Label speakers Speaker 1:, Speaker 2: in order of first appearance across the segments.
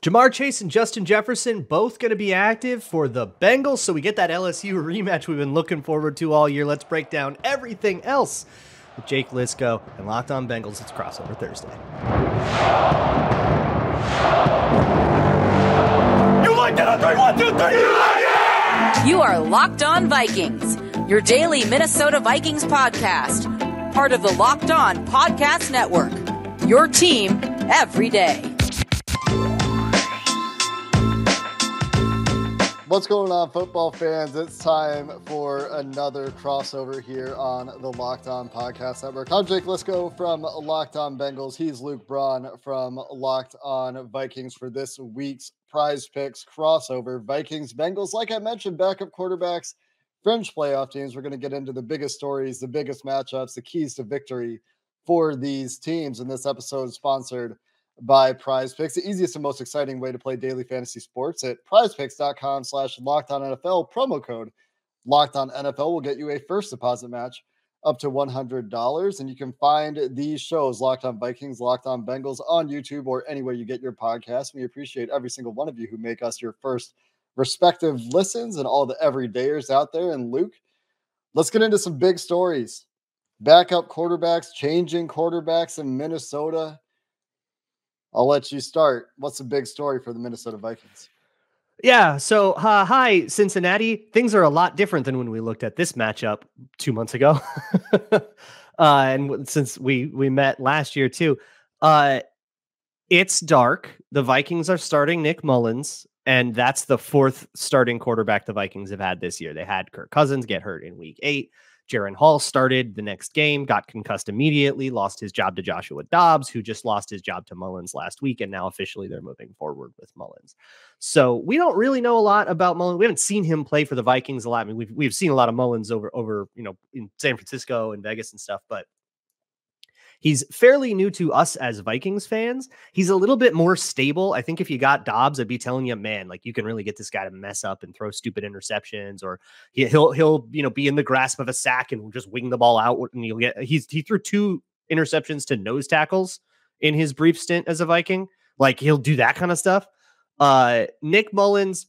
Speaker 1: Jamar Chase and Justin Jefferson both going to be active for the Bengals, so we get that LSU rematch we've been looking forward to all year. Let's break down everything else with Jake Lisco and Locked On Bengals. It's Crossover Thursday.
Speaker 2: You like that on 3, 1, 2, 3, you like it!
Speaker 3: You are Locked On Vikings, your daily Minnesota Vikings podcast, part of the Locked On Podcast Network, your team every day.
Speaker 4: What's going on, football fans? It's time for another crossover here on the Locked On Podcast Network. I'm Jake Lisco from Locked On Bengals. He's Luke Braun from Locked On Vikings for this week's PrizePicks crossover. Vikings, Bengals, like I mentioned, backup quarterbacks, fringe playoff teams. We're going to get into the biggest stories, the biggest matchups, the keys to victory for these teams. And this episode is sponsored by PrizePicks, the easiest and most exciting way to play daily fantasy sports at prizepicks.com/LockedOnNFL. Promo code LockedOnNFL will get you a first deposit match up to $100. And you can find these shows, Locked On Vikings, Locked On Bengals, on YouTube or anywhere you get your podcasts. We appreciate every single one of you who make us your first respective listens and all the everydayers out there. And Luke, let's get into some big stories. Backup quarterbacks, changing quarterbacks in Minnesota. I'll let you start. What's the big story for the Minnesota Vikings?
Speaker 1: Yeah, so hi, Cincinnati. Things are a lot different than when we looked at this matchup 2 months ago. And since we met last year too, it's dark. The Vikings are starting Nick Mullens, and that's the fourth starting quarterback the Vikings have had this year. They had Kirk Cousins get hurt in week 8. Jaren Hall started the next game, got concussed immediately, lost his job to Joshua Dobbs, who just lost his job to Mullens last week, and now officially they're moving forward with Mullens. So we don't really know a lot about Mullens. We haven't seen him play for the Vikings a lot. I mean, we've seen a lot of Mullens over in San Francisco and Vegas and stuff, but he's fairly new to us as Vikings fans. He's a little bit more stable. I think if you got Dobbs, I'd be telling you, man, like you can really get this guy to mess up and throw stupid interceptions, or he'll be in the grasp of a sack and just wing the ball out. And he threw 2 interceptions to nose tackles in his brief stint as a Viking. Like he'll do that kind of stuff. Nick Mullens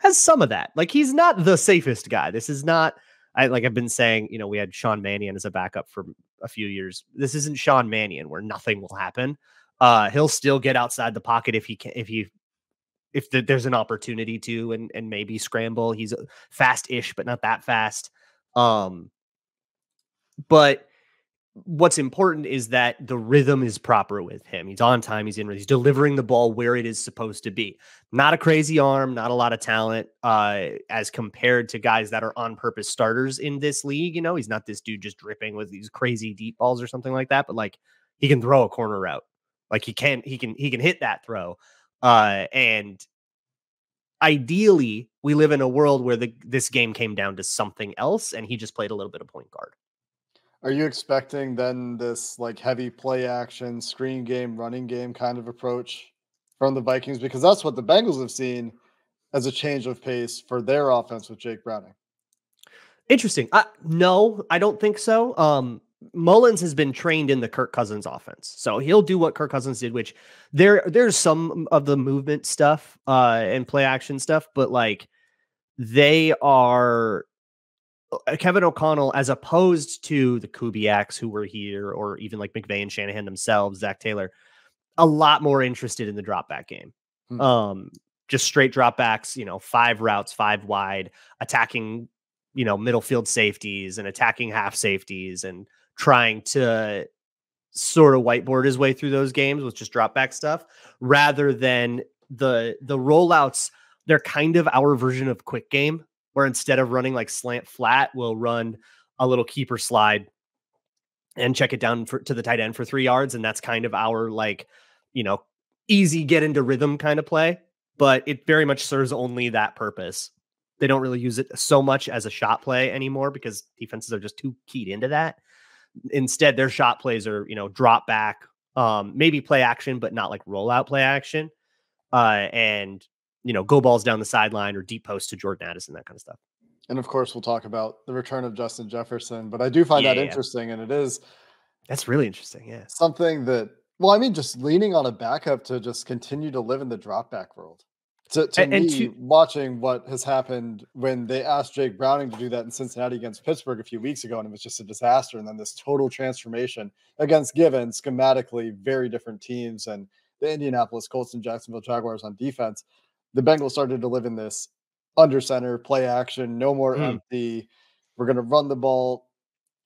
Speaker 1: has some of that. Like he's not the safest guy. This is not. I've been saying, we had Sean Mannion as a backup for a few years. This isn't Sean Mannion where nothing will happen. He'll still get outside the pocket if there's an opportunity to, and maybe scramble. He's fast-ish, but not that fast. But what's important is that the rhythm is proper with him. He's on time. He's delivering the ball where it is supposed to be. Not a crazy arm, not a lot of talent as compared to guys that are on purpose starters in this league. He's not this dude just dripping with these crazy deep balls or something like that, but like he can throw a corner route. Like he can hit that throw. And ideally we live in a world where this game came down to something else and he just played a little bit of point guard.
Speaker 4: Are you expecting then this like heavy play action, screen game, running game kind of approach from the Vikings? Because that's what the Bengals have seen as a change of pace for their offense with Jake Browning.
Speaker 1: Interesting. No, I don't think so. Mullens has been trained in the Kirk Cousins offense, so he'll do what Kirk Cousins did, which there's some of the movement stuff and play action stuff, but like they are Kevin O'Connell, as opposed to the Kubiaks who were here, or even like McVay and Shanahan themselves, Zach Taylor, a lot more interested in the drop back game. Just straight drop backs, 5 routes, 5 wide, attacking, middle field safeties and attacking half safeties and trying to sort of whiteboard his way through those games with just drop back stuff rather than the rollouts. They're kind of our version of quick game, where instead of running like slant flat, we'll run a little keeper slide and check it down to the tight end for 3 yards. And that's kind of our easy get into rhythm kind of play, but it very much serves only that purpose. They don't really use it so much as a shot play anymore because defenses are just too keyed into that. Instead, their shot plays are, drop back, maybe play action, but not like rollout play action. And go balls down the sideline or deep post to Jordan Addison, that kind of stuff.
Speaker 4: And of course, we'll talk about the return of Justin Jefferson, but I do find that interesting. And that's
Speaker 1: really interesting. Yeah.
Speaker 4: Something that Well, I mean, just leaning on a backup to just continue to live in the drop back world. To
Speaker 1: And
Speaker 4: me,
Speaker 1: to
Speaker 4: watching what has happened when they asked Jake Browning to do that in Cincinnati against Pittsburgh a few weeks ago, and it was just a disaster. And then this total transformation against given schematically very different teams, and the Indianapolis Colts and Jacksonville Jaguars on defense. The Bengals started to live in this under center play action, no more
Speaker 1: mm,
Speaker 4: empty. We're going to run the ball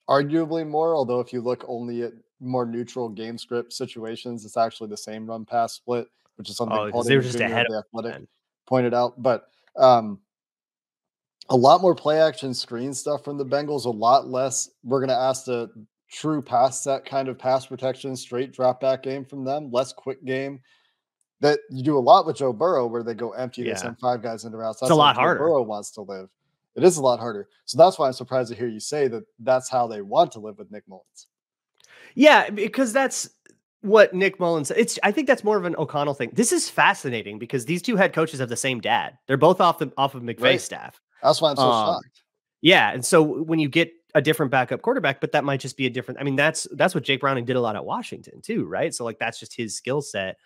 Speaker 4: arguably more, although if you look only at more neutral game script situations, it's actually the same run pass split, which is something
Speaker 1: oh, because they were
Speaker 4: Paul
Speaker 1: just
Speaker 4: Jr.
Speaker 1: ahead
Speaker 4: of
Speaker 1: of
Speaker 4: the Athletic
Speaker 1: them.
Speaker 4: pointed out. But a lot more play action screen stuff from the Bengals, a lot less. We're going to ask the true pass set kind of pass protection, straight drop back game from them, less quick game that you do a lot with Joe Burrow where they go empty. They
Speaker 1: Yeah.
Speaker 4: send 5 guys into routes.
Speaker 1: It's
Speaker 4: That's
Speaker 1: a
Speaker 4: how
Speaker 1: lot
Speaker 4: Joe
Speaker 1: harder.
Speaker 4: Burrow wants to live. It is a lot harder. So that's why I'm surprised to hear you say that that's how they want to live with Nick Mullens.
Speaker 1: Yeah, because that's what Nick Mullens. I think that's more of an O'Connell thing. This is fascinating because these two head coaches have the same dad. They're both off of McVay's
Speaker 4: Right.
Speaker 1: staff.
Speaker 4: That's why I'm so shocked.
Speaker 1: Yeah, and so when you get a different backup quarterback, but that might just be a different. I mean, that's what Jake Browning did a lot at Washington too, right? So like that's just his skill set.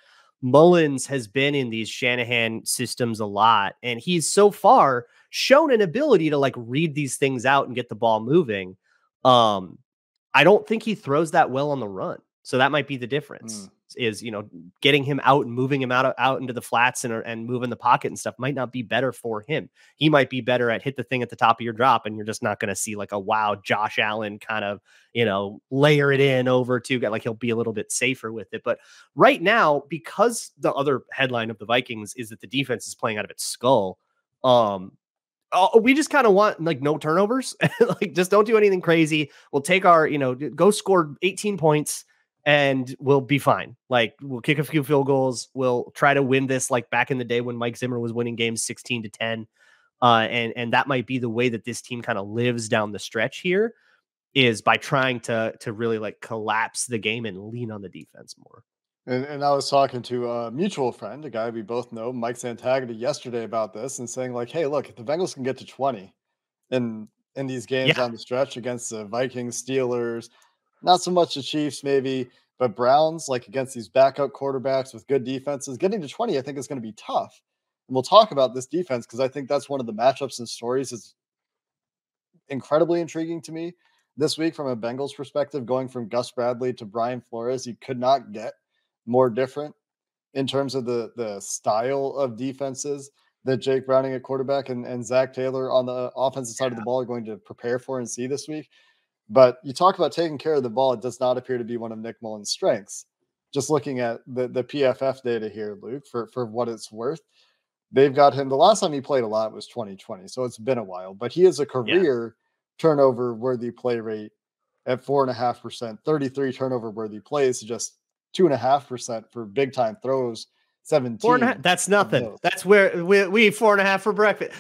Speaker 1: Mullens has been in these Shanahan systems a lot, and he's so far shown an ability to like read these things out and get the ball moving. I don't think he throws that well on the run. So that might be the difference is, getting him out and moving him out into the flats and moving the pocket and stuff might not be better for him. He might be better at hit the thing at the top of your drop. And you're just not going to see like a wow, Josh Allen kind of, layer it in over to get like, he'll be a little bit safer with it. But right now, because the other headline of the Vikings is that the defense is playing out of its skull. We just kind of want like no turnovers, like just don't do anything crazy. We'll take our, go score 18 points and we'll be fine. Like we'll kick a few field goals. We'll try to win this like back in the day when Mike Zimmer was winning games 16-10. And that might be the way that this team kind of lives down the stretch here is by trying to really like collapse the game and lean on the defense more.
Speaker 4: And I was talking to a mutual friend, a guy we both know, Mike Santagata, yesterday about this and saying like, hey, look, if the Bengals can get to 20 in these games
Speaker 1: Yeah.
Speaker 4: on the stretch against the Vikings, Steelers, not so much the Chiefs maybe, but Browns, like against these backup quarterbacks with good defenses, getting to 20, I think is going to be tough. And we'll talk about this defense because I think that's one of the matchups and stories that's incredibly intriguing to me this week from a Bengals perspective, going from Gus Bradley to Brian Flores. You could not get more different in terms of the style of defenses that Jake Browning at quarterback and Zach Taylor on the offensive side of the ball are going to prepare for and see this week. But you talk about taking care of the ball. It does not appear to be one of Nick Mullens' strengths. Just looking at the PFF data here, Luke, for what it's worth, they've got him. The last time he played a lot was 2020. So it's been a while, but he has a career turnover worthy play rate at 4.5%, 33 turnover worthy plays, just 2.5% for big time throws. 17.
Speaker 1: 4.5. That's nothing. That's where we 4.5 for breakfast.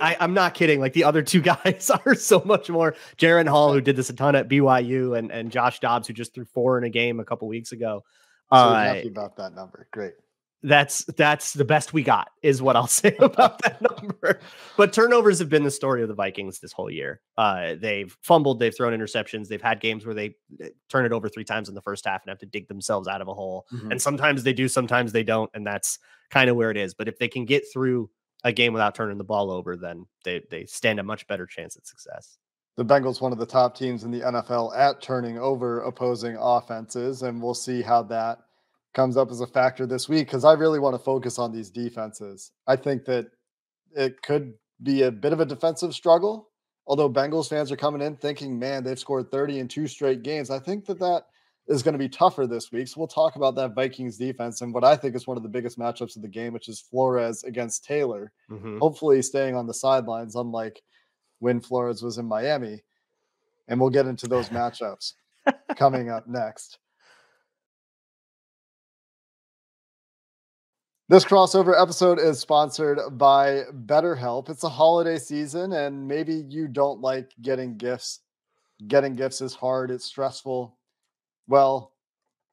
Speaker 1: I'm not kidding. Like the other two guys are so much more. Jaron Hall, who did this a ton at BYU, and Josh Dobbs, who just threw 4 in a game a couple weeks ago.
Speaker 4: So happy about that number. Great.
Speaker 1: That's the best we got is what I'll say about that number. But turnovers have been the story of the Vikings this whole year. They've fumbled, they've thrown interceptions, they've had games where they turn it over 3 times in the first half and have to dig themselves out of a hole. Mm-hmm. And sometimes they do, sometimes they don't. And that's kind of where it is. But if they can get through a game without turning the ball over, then they stand a much better chance at success.
Speaker 4: The Bengals, one of the top teams in the NFL at turning over opposing offenses. And we'll see how that comes up as a factor this week because I really want to focus on these defenses. I think that it could be a bit of a defensive struggle, although Bengals fans are coming in thinking, man, they've scored 30 in 2 straight games. I think that is going to be tougher this week. So we'll talk about that Vikings defense and what I think is one of the biggest matchups of the game, which is Flores against Taylor. Mm-hmm. Hopefully staying on the sidelines, unlike when Flores was in Miami. And we'll get into those matchups coming up next. This crossover episode is sponsored by BetterHelp. It's a holiday season, and maybe you don't like getting gifts. Getting gifts is hard. It's stressful. Well,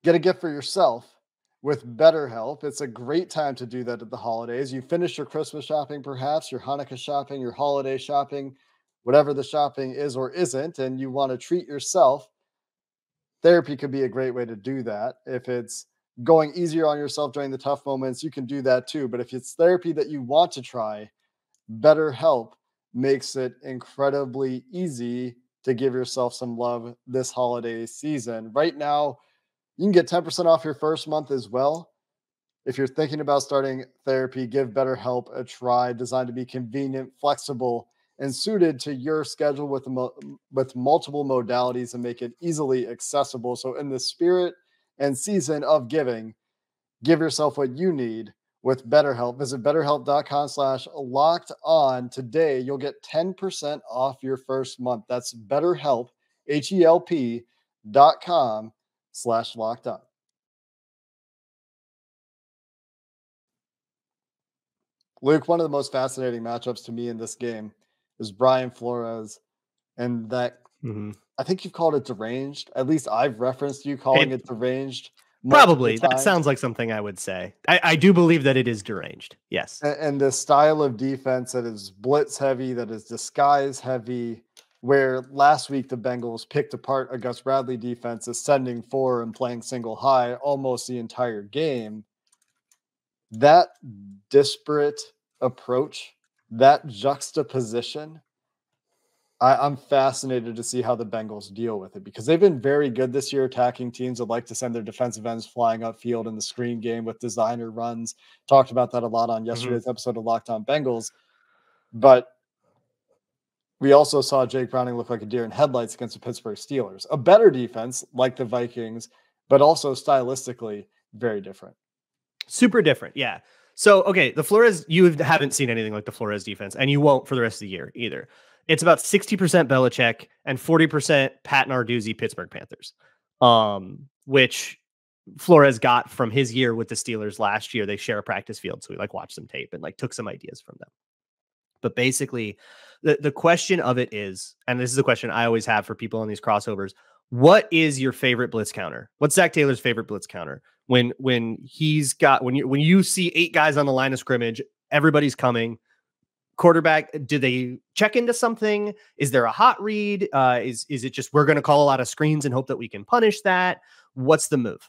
Speaker 4: get a gift for yourself with BetterHelp. It's a great time to do that at the holidays. You finish your Christmas shopping, perhaps your Hanukkah shopping, your holiday shopping, whatever the shopping is or isn't, and you want to treat yourself. therapy could be a great way to do that. If it's going easier on yourself during the tough moments, you can do that too. But if it's therapy that you want to try, BetterHelp makes it incredibly easy to give yourself some love this holiday season. Right now, you can get 10% off your first month as well. If you're thinking about starting therapy, give BetterHelp a try. Designed to be convenient, flexible, and suited to your schedule with multiple modalities and make it easily accessible. So in the spirit and season of giving, give yourself what you need with BetterHelp. Visit BetterHelp.com/locked-on today. You'll get 10% off your first month. That's BetterHelp, HELP.com/locked-on. Luke, one of the most fascinating matchups to me in this game is Brian Flores, and that I think you've called it deranged. At least I've referenced you calling it deranged.
Speaker 1: Probably. That sounds like something I would say. I do believe that it is deranged. Yes.
Speaker 4: And the style of defense that is blitz heavy, that is disguise heavy, where last week the Bengals picked apart a Gus Bradley defense, ascending four and playing single high almost the entire game. That disparate approach, that juxtaposition, I'm fascinated to see how the Bengals deal with it, because they've been very good this year attacking teams that like to send their defensive ends flying upfield in the screen game with designer runs. Talked about that a lot on yesterday's episode of Locked On Bengals. But we also saw Jake Browning look like a deer in headlights against the Pittsburgh Steelers. A better defense like the Vikings, but also stylistically very different.
Speaker 1: Super different. Yeah. So, okay, the Flores, you haven't seen anything like the Flores defense, and you won't for the rest of the year either. It's about 60% Belichick and 40% Pat Narduzzi Pittsburgh Panthers, which Flores got from his year with the Steelers last year. They share a practice field, so we watched some tape and took some ideas from them. But basically, the question of it is, and this is a question I always have for people on these crossovers, what is your favorite blitz counter? What's Zach Taylor's favorite blitz counter? When you see 8 guys on the line of scrimmage, everybody's coming. Quarterback, do they check into something? Is there a hot read? Is it just we're going to call a lot of screens and hope that we can punish that? What's the move?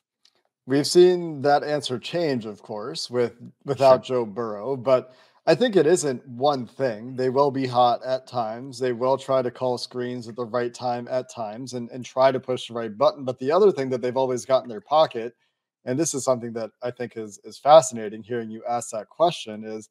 Speaker 4: We've seen that answer change, of course, without Joe Burrow, but I think it isn't one thing. They will be hot at times. They will try to call screens at the right time at times and try to push the right button. But the other thing that they've always got in their pocket, and this is something that I think is fascinating hearing you ask that question, is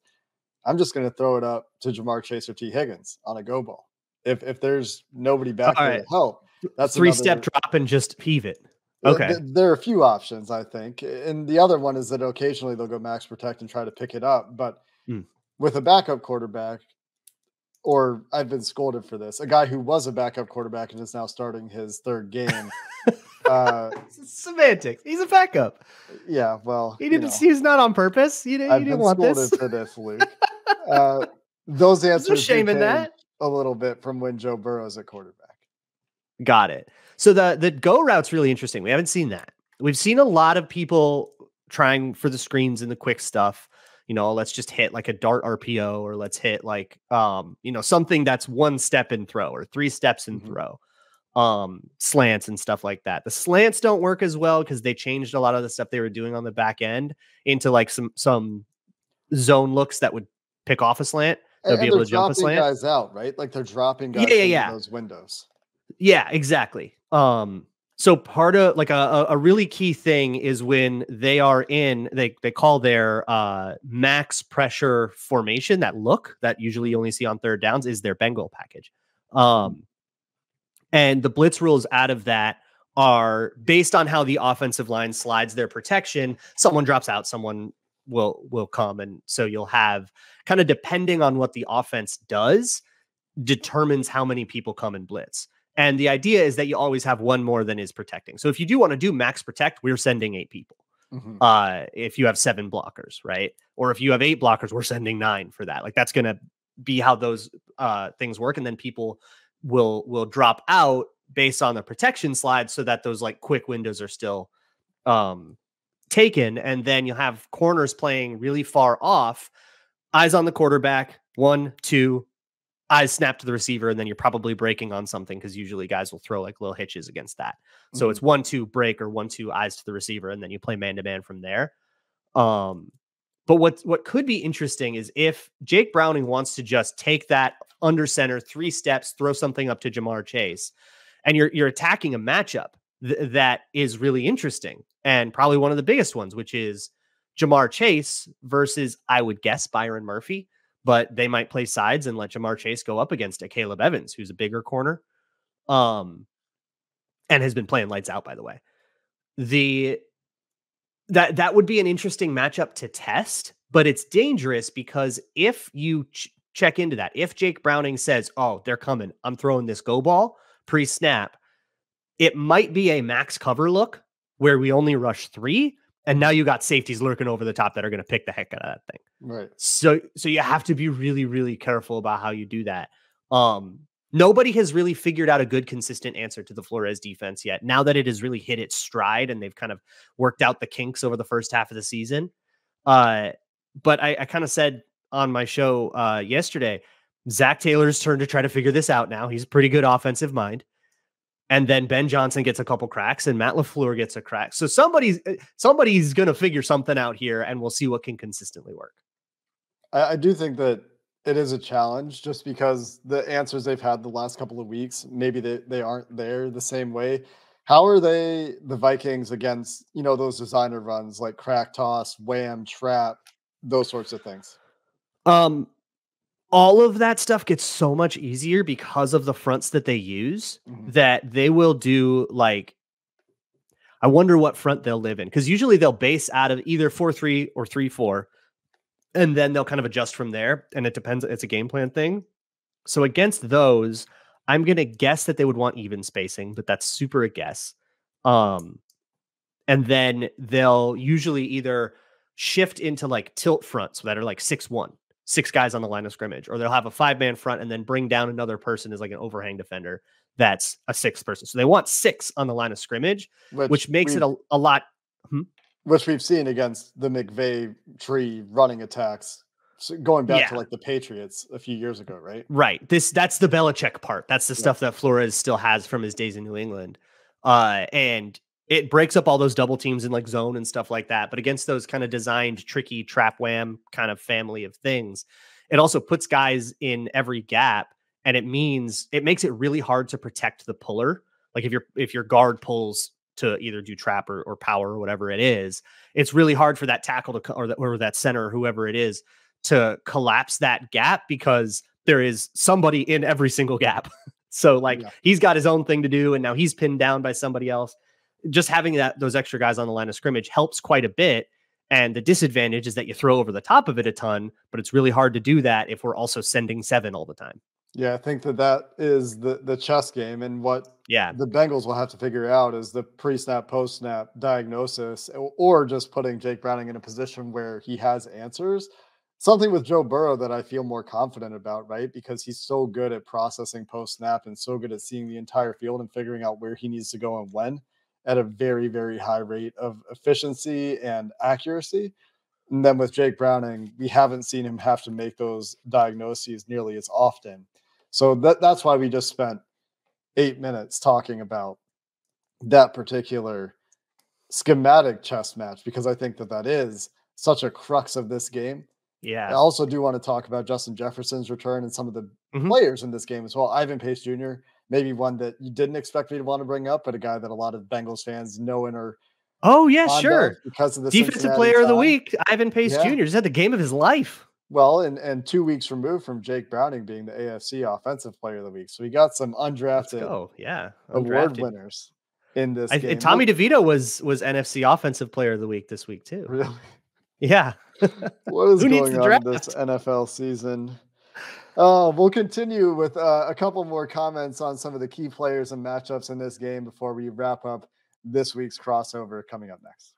Speaker 4: I'm just going to throw it up to Jamar Chase or T. Higgins on a go ball. If there's nobody back there to help, that's
Speaker 1: 3-step drop and just heave it. Okay.
Speaker 4: There are a few options, I think. And the other one is that occasionally they'll go max protect and try to pick it up. But with a backup quarterback, or I've been scolded for this, a guy who was a backup quarterback and is now starting his third game.
Speaker 1: Semantics. He's a backup.
Speaker 4: Yeah, well,
Speaker 1: he didn't. He's not on purpose. You didn't want this.
Speaker 4: I've been scolded for this, Luke. Those answers.
Speaker 1: There's no shame in that.
Speaker 4: A little bit from when Joe Burrow's at quarterback.
Speaker 1: Got it. So the go route's really interesting. We haven't seen that. We've seen a lot of people trying for the screens and the quick stuff. Let's just hit a dart RPO, or let's hit something that's 1 step and throw, or 3 steps and throw, slants and stuff like that. The slants don't work as well because they changed a lot of the stuff they were doing on the back end into some zone looks that would pick off a slant. They'll be able to jump a slant.
Speaker 4: Guys out, right? They're dropping guys into those windows.
Speaker 1: Yeah, exactly. So part of a really key thing is when they are in, they call their max pressure formation, that look that usually you only see on third downs, is their Bengal package. And the blitz rules out of that are based on how the offensive line slides their protection. Someone drops out, someone will come. And so you'll have, kind of depending on what the offense does, determines how many people come and blitz. And the idea is that you always have one more than is protecting. So if you do want to do max protect, we're sending 8 people. If you have 7 blockers, right? Or if you have 8 blockers, we're sending 9 for that. That's going to be how those things work. And then people will drop out based on the protection slide so that those quick windows are still taken. And then you'll have corners playing really far off, eyes on the quarterback, 1, 2, eyes snap to the receiver, and then you're probably breaking on something because usually guys will throw like little hitches against that. So it's 1-2 break or 1-2 eyes to the receiver, and then you play man-to-man from there. But what could be interesting is if Jake Browning wants to just take that under center 3 steps, throw something up to Jamar Chase, and you're attacking a matchup that is really interesting and probably one of the biggest ones, which is Jamar Chase versus, I would guess, Byron Murphy, but they might play sides and let Jamar Chase go up against a Caleb Evans, who's a bigger corner, and has been playing lights out, by the way. That would be an interesting matchup to test, but it's dangerous because if you check into that, if Jake Browning says, oh, they're coming, I'm throwing this go ball pre-snap, it might be a max cover look where we only rush 3, and now you got safeties lurking over the top that are going to pick the heck out of that thing.
Speaker 4: Right.
Speaker 1: So you have to be really, really careful about how you do that. Nobody has really figured out a good, consistent answer to the Flores defense yet. Now that it has really hit its stride and they've kind of worked out the kinks over the first half of the season. But I kind of said on my show yesterday, Zach Taylor's turn to try to figure this out now. He's a pretty good offensive mind. And then Ben Johnson gets a couple cracks and Matt LaFleur gets a crack. So somebody's going to figure something out here, and we'll see what can consistently work.
Speaker 4: I do think that it is a challenge just because the answers they've had the last couple of weeks, maybe they aren't there the same way. How are the Vikings against, those designer runs like crack toss, wham, trap, those sorts of things?
Speaker 1: All of that stuff gets so much easier because of the fronts that they use that they will do like, I wonder what front they'll live in. Cause usually they'll base out of either 4-3 or 3-4. And then they'll kind of adjust from there. And it depends. It's a game plan thing. So against those, I'm going to guess that they would want even spacing, but that's super a guess. And then they'll usually either shift into like tilt fronts that are like 6-1, 6 guys on the line of scrimmage, or they'll have a 5-man front and then bring down another person as like an overhang defender. That's a 6th person. So they want 6 on the line of scrimmage, which makes it a lot.
Speaker 4: Which we've seen against the McVay tree running attacks, going back to like the Patriots a few years ago, right?
Speaker 1: Right. That's the Belichick part. That's the stuff that Flores still has from his days in New England. And it breaks up all those double teams in like zone and stuff like that. But against those kind of designed, tricky trap wham kind of family of things, it also puts guys in every gap. And it makes it really hard to protect the puller. Like if your guard pulls to either do trap or power or whatever it is, it's really hard for that tackle to, or that center, or whoever it is, to collapse that gap because there is somebody in every single gap. So he's got his own thing to do, and now he's pinned down by somebody else. Just having those extra guys on the line of scrimmage helps quite a bit. And the disadvantage is that you throw over the top of it a ton, but it's really hard to do that if we're also sending 7 all the time.
Speaker 4: Yeah, I think that is the chess game, and what the Bengals will have to figure out is the pre-snap, post-snap diagnosis, or just putting Jake Browning in a position where he has answers. Something with Joe Burrow that I feel more confident about, right? Because he's so good at processing post-snap and so good at seeing the entire field and figuring out where he needs to go and when at a very, very high rate of efficiency and accuracy. And then with Jake Browning, we haven't seen him have to make those diagnoses nearly as often. So that's why we just spent 8 minutes talking about that particular schematic chess match, because I think that is such a crux of this game.
Speaker 1: Yeah.
Speaker 4: I also do want to talk about Justin Jefferson's return and some of the players in this game as well. Ivan Pace Jr., maybe one that you didn't expect me to want to bring up, but a guy that a lot of Bengals fans know and are.
Speaker 1: Oh, yeah, sure.
Speaker 4: Because of the
Speaker 1: defensive
Speaker 4: Cincinnati
Speaker 1: player of the week, Ivan Pace Jr. just had the game of his life.
Speaker 4: Well, and 2 weeks removed from Jake Browning being the AFC Offensive Player of the Week. So we got some undrafted award winners in this game.
Speaker 1: Tommy DeVito was NFC Offensive Player of the Week this week, too.
Speaker 4: Really?
Speaker 1: Yeah.
Speaker 4: What is going on this NFL season? We'll continue with a couple more comments on some of the key players and matchups in this game before we wrap up this week's crossover coming up next.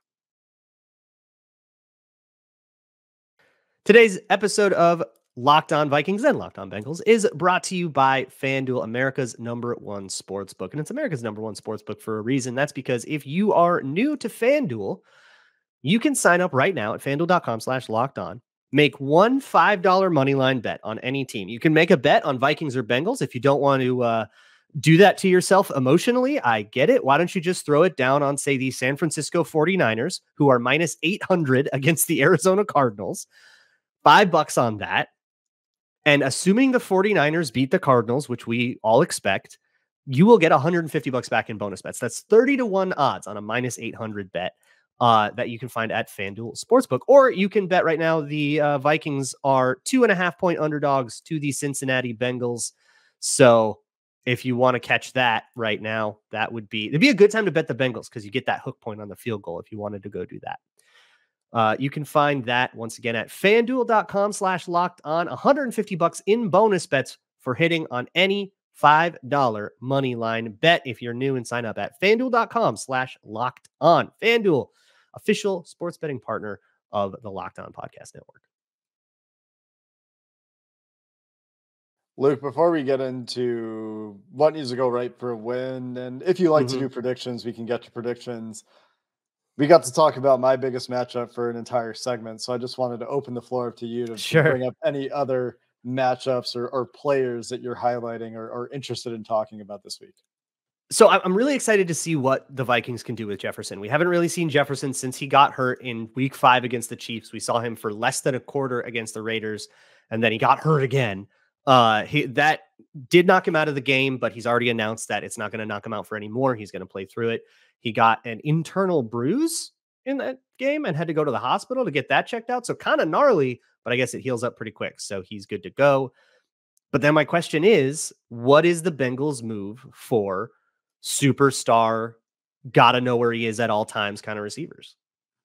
Speaker 1: Today's episode of Locked On Vikings and Locked On Bengals is brought to you by FanDuel, America's #1 sportsbook. And it's America's #1 sportsbook for a reason. That's because if you are new to FanDuel, you can sign up right now at FanDuel.com/lockedon. Make one $5 money line bet on any team. You can make a bet on Vikings or Bengals if you don't want to do that to yourself emotionally. I get it. Why don't you just throw it down on, say, the San Francisco 49ers, who are minus 800 against the Arizona Cardinals? $5 on that. And assuming the 49ers beat the Cardinals, which we all expect, you will get $150 back in bonus bets. That's 30-1 odds on a minus 800 bet that you can find at FanDuel Sportsbook. Or you can bet right now the Vikings are 2.5-point underdogs to the Cincinnati Bengals. So if you want to catch that right now, it'd be a good time to bet the Bengals because you get that hook point on the field goal if you wanted to go do that. You can find that once again at FanDuel.com/locked on. $150 in bonus bets for hitting on any $5 money line bet if you're new, and sign up at FanDuel.com/locked on. FanDuel, official sports betting partner of the Locked On Podcast Network.
Speaker 4: Luke, before we get into what needs to go right for a win, and if you like to do predictions, we can get to predictions. We got to talk about my biggest matchup for an entire segment, so I just wanted to open the floor up to you to bring up any other matchups or players that you're highlighting or interested in talking about this week.
Speaker 1: So I'm really excited to see what the Vikings can do with Jefferson. We haven't really seen Jefferson since he got hurt in week 5 against the Chiefs. We saw him for less than a quarter against the Raiders, and then he got hurt again. That did knock him out of the game, but he's already announced that it's not going to knock him out for any more. He's going to play through it. He got an internal bruise in that game and had to go to the hospital to get that checked out. So kind of gnarly, but I guess it heals up pretty quick. So he's good to go. But then my question is, what is the Bengals move for superstar, gotta know where he is at all times kind of receivers?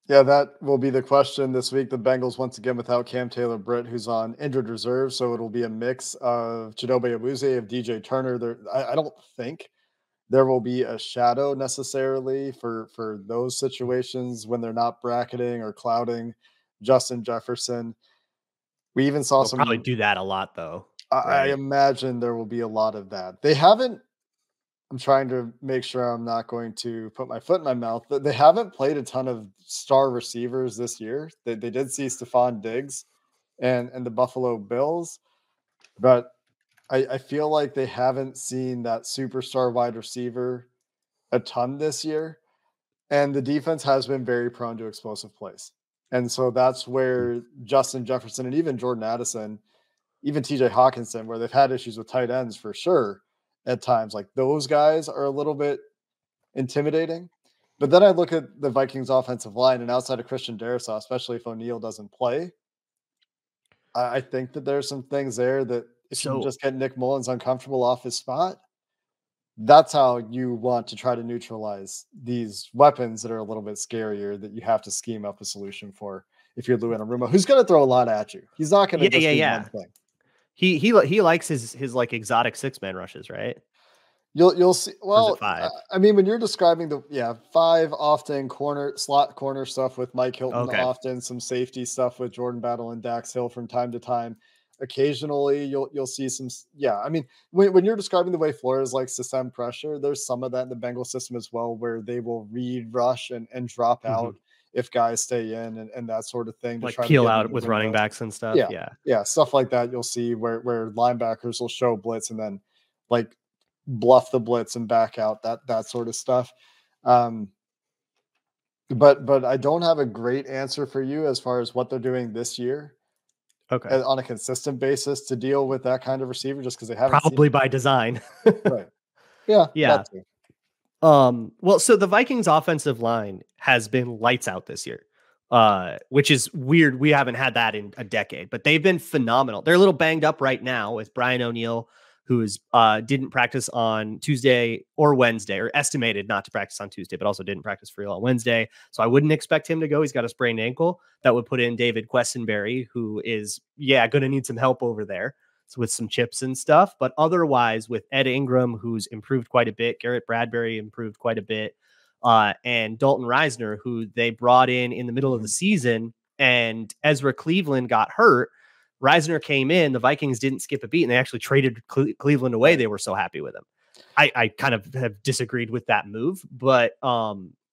Speaker 4: Yeah, that will be the question this week. The Bengals, once again, without Cam Taylor-Britt, who's on injured reserve. So it'll be a mix of Chidobe Awuzie, of DJ Turner. I don't think there will be a shadow necessarily for those situations when they're not bracketing or clouding Justin Jefferson. We even saw
Speaker 1: They'll probably do that a lot, though.
Speaker 4: I imagine there will be a lot of that. They haven't. I'm trying to make sure I'm not going to put my foot in my mouth. They haven't played a ton of star receivers this year. They did see Stephon Diggs and the Buffalo Bills, but I feel like they haven't seen that superstar wide receiver a ton this year. And the defense has been very prone to explosive plays. And so that's where Justin Jefferson and even Jordan Addison, even TJ Hawkinson, where they've had issues with tight ends for sure at times, like those guys are a little bit intimidating. But then I look at the Vikings offensive line, and outside of Christian Darrisaw, especially if O'Neal doesn't play, I think that there's some things there that if you can just get Nick Mullens uncomfortable off his spot, that's how you want to try to neutralize these weapons that are a little bit scarier that you have to scheme up a solution for if you're Lou Anarumo, who's going to throw a lot at you. He's not going to just do one thing.
Speaker 1: He likes his like exotic 6-man rushes, right?
Speaker 4: You'll see. Well,
Speaker 1: 5?
Speaker 4: I mean, when you're describing 5 often slot corner stuff with Mike Hilton, often some safety stuff with Jordan Battle and Dax Hill from time to time. Occasionally, you'll see some. Yeah, I mean, when you're describing the way Flores likes to send pressure, there's some of that in the Bengal system as well, where they will read rush and drop out if guys stay in and that sort of thing. To
Speaker 1: like
Speaker 4: try
Speaker 1: peel
Speaker 4: to
Speaker 1: out with running backs and stuff.
Speaker 4: Yeah, stuff like that. You'll see where linebackers will show blitz and then like bluff the blitz and back out, that sort of stuff. But I don't have a great answer for you as far as what they're doing this year. Okay. On a consistent basis to deal with that kind of receiver, just because they haven't
Speaker 1: probably by design.
Speaker 4: Right. Yeah.
Speaker 1: Yeah. Well, so the Vikings offensive line has been lights out this year, which is weird. We haven't had that in a decade, but they've been phenomenal. They're a little banged up right now with Brian O'Neill, who's didn't practice on Tuesday or Wednesday, or estimated not to practice on Tuesday, but also didn't practice for real on Wednesday. So I wouldn't expect him to go. He's got a sprained ankle. That would put in David Questenberry, who is, going to need some help over there with some chips and stuff. But otherwise, with Ed Ingram, who's improved quite a bit, Garrett Bradbury improved quite a bit, and Dalton Reisner, who they brought in the middle of the season, and Ezra Cleveland got hurt. Reisner came in, the Vikings didn't skip a beat, and they actually traded Cleveland away. They were so happy with him. I kind of have disagreed with that move, but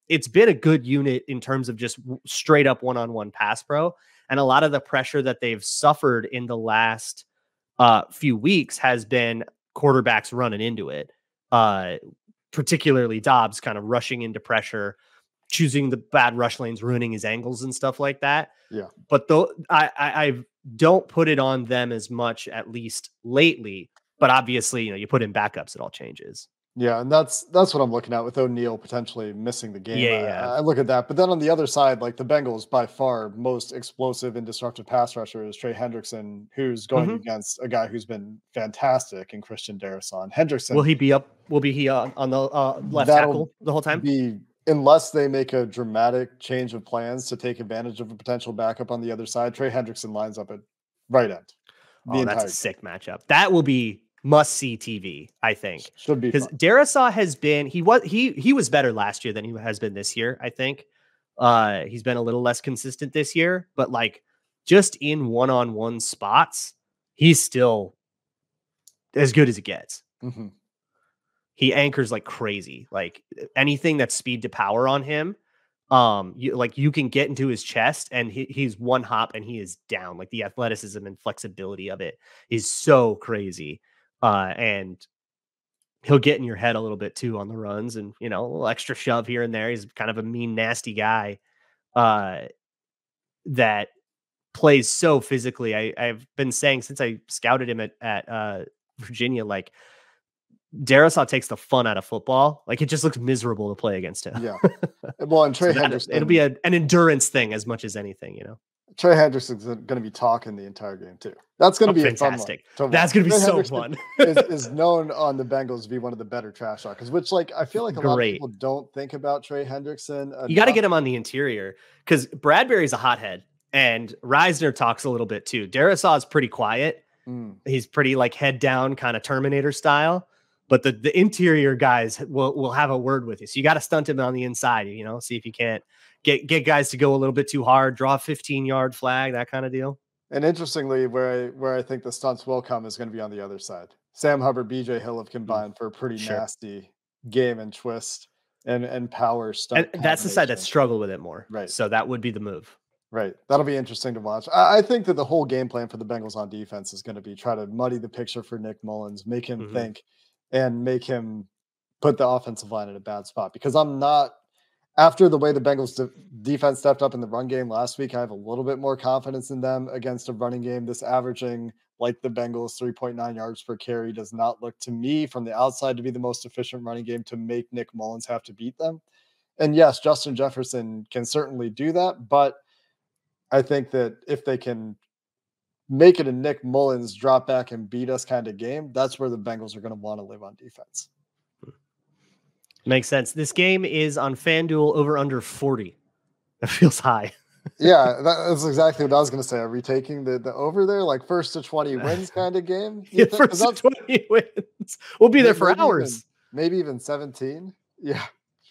Speaker 1: it's been a good unit in terms of just straight up one-on-one pass pro. And a lot of the pressure that they've suffered in the last few weeks has been quarterbacks running into it. Particularly Dobbs kind of rushing into pressure, choosing the bad rush lanes, ruining his angles and stuff like that.
Speaker 4: Yeah.
Speaker 1: But though I don't put it on them as much, at least lately. But obviously, you put in backups, it all changes.
Speaker 4: Yeah, and that's what I'm looking at with O'Neal potentially missing the game.
Speaker 1: Yeah.
Speaker 4: I look at that. But then on the other side, like the Bengals, by far most explosive and disruptive pass rusher is Trey Hendrickson, who's going against a guy who's been fantastic in Christian Darrisaw. Hendrickson.
Speaker 1: Will he be up? Will he on the left tackle the whole time?
Speaker 4: Unless they make a dramatic change of plans to take advantage of a potential backup on the other side, Trey Hendrickson lines up at right end.
Speaker 1: That's a sick matchup. That will be must-see TV, I think.
Speaker 4: Should be,
Speaker 1: because Darrisaw has been he was better last year than he has been this year. I think he's been a little less consistent this year, but like just in one-on-one spots, he's still as good as it gets.
Speaker 4: Mm-hmm.
Speaker 1: He anchors like crazy. Like anything that's speed to power on him, you can get into his chest and he's one hop and he is down. Like the athleticism and flexibility of it is so crazy. And he'll get in your head a little bit too on the runs and, a little extra shove here and there. He's kind of a mean, nasty guy that plays so physically. I've been saying since I scouted him at Virginia, like Darrisaw takes the fun out of football. Like it just looks miserable to play against him.
Speaker 4: Yeah. Well, and Trey Hendrickson,
Speaker 1: it'll be an endurance thing as much as anything,
Speaker 4: Trey Hendrickson's going to be talking the entire game too. That's going to be
Speaker 1: fantastic.
Speaker 4: Fun one.
Speaker 1: That's going to be
Speaker 4: Trey
Speaker 1: so
Speaker 4: Hendrickson
Speaker 1: fun.
Speaker 4: is known on the Bengals to be one of the better trash talkers, which I feel like a lot of people don't think about Trey Hendrickson.
Speaker 1: You got to get him on the interior because Bradbury's a hothead and Reisner talks a little bit too. Darrisaw is pretty quiet. He's pretty like head down kind of Terminator style, but the interior guys will have a word with you. So you got to stunt him on the inside, see if you can't get guys to go a little bit too hard, draw a 15-yard flag, that kind of deal.
Speaker 4: And interestingly, where I think the stunts will come is going to be on the other side. Sam Hubbard, BJ Hill have combined for a pretty nasty game and twist and power stunt.
Speaker 1: And that's the side that struggled with it more.
Speaker 4: Right.
Speaker 1: So that would be the move.
Speaker 4: Right. That'll be interesting to watch. I think that the whole game plan for the Bengals on defense is going to be try to muddy the picture for Nick Mullens, make him think and make him put the offensive line in a bad spot. Because I'm not, after the way the Bengals defense stepped up in the run game last week, I have a little bit more confidence in them against a running game. This averaging like the Bengals 3.9 yards per carry does not look to me from the outside to be the most efficient running game to make Nick Mullens have to beat them. And yes, Justin Jefferson can certainly do that, but I think that if they can make it a Nick Mullens drop back and beat us kind of game, that's where the Bengals are going to want to live on defense.
Speaker 1: Makes sense. This game is on FanDuel over under 40. That feels high.
Speaker 4: Yeah, that's exactly what I was going to say. Are we taking the over there, like first to 20 wins kind of game?
Speaker 1: Yeah, first to 20 wins. We'll be there for hours.
Speaker 4: Maybe even 17. Yeah.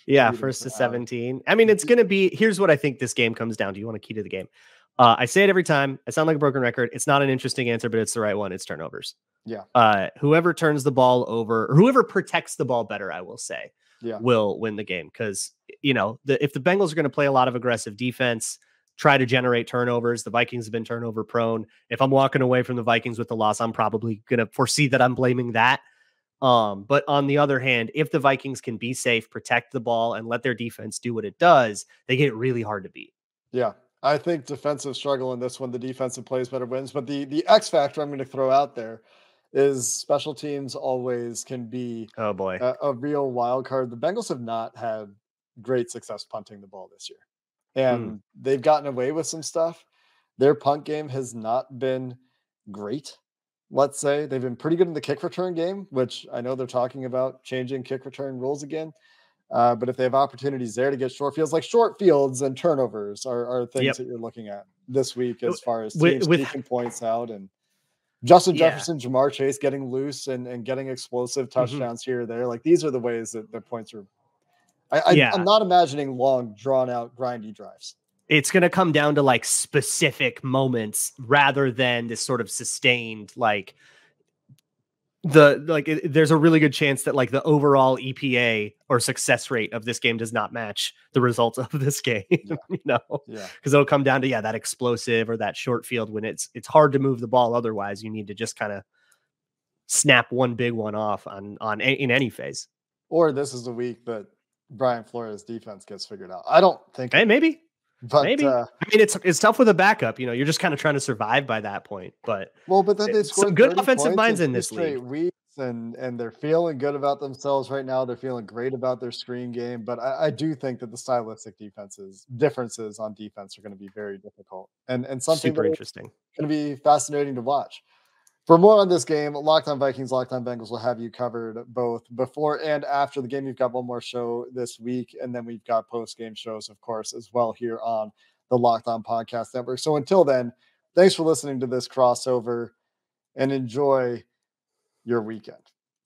Speaker 1: Yeah, first to 17. I mean, it's going to be, here's what I think this game comes down to. You want a key to the game. I say it every time. I sound like a broken record. It's not an interesting answer, but it's the right one. It's turnovers.
Speaker 4: Yeah.
Speaker 1: Whoever turns the ball over, or whoever protects the ball better, I will say, will win the game. Because, if the Bengals are going to play a lot of aggressive defense, try to generate turnovers, the Vikings have been turnover prone. If I'm walking away from the Vikings with the loss, I'm probably going to foresee that I'm blaming that. But on the other hand, if the Vikings can be safe, protect the ball, and let their defense do what it does, they get really hard to beat.
Speaker 4: Yeah. I think defensive struggle in this one, the defensive plays better wins. But the X factor I'm going to throw out there is special teams always can be a real wild card. The Bengals have not had great success punting the ball this year. And they've gotten away with some stuff. Their punt game has not been great. Let's say they've been pretty good in the kick return game, which I know they're talking about changing kick return rules again. But if they have opportunities there to get short fields, like short fields and turnovers are things that you're looking at this week as far as teams taking points out, and Justin Jefferson, Jamar Chase getting loose and getting explosive touchdowns here or there. Like these are the ways that the points are. I'm not imagining long, drawn out, grindy drives.
Speaker 1: It's going to come down to like specific moments rather than this sort of sustained, like, there's a really good chance that like the overall EPA or success rate of this game does not match the results of this game, because it'll come down to, that explosive or that short field when it's hard to move the ball. Otherwise you need to just kind of snap one big one off in any phase.
Speaker 4: Or this is the week that Brian Flores' defense gets figured out. I don't think
Speaker 1: maybe.
Speaker 4: But
Speaker 1: maybe. I mean, it's tough with a backup. You're just kind of trying to survive by that point. But
Speaker 4: then they scored
Speaker 1: some good offensive minds in this league.
Speaker 4: Weeks and they're feeling good about themselves right now. They're feeling great about their screen game. But I do think that the stylistic differences on defense are going to be very difficult and something
Speaker 1: super interesting.
Speaker 4: Going to be fascinating to watch. For more on this game, Locked On Vikings, Locked On Bengals will have you covered both before and after the game. We've got one more show this week, and then we've got post-game shows, of course, as well here on the Locked On Podcast Network. So until then, thanks for listening to this crossover, and enjoy your weekend.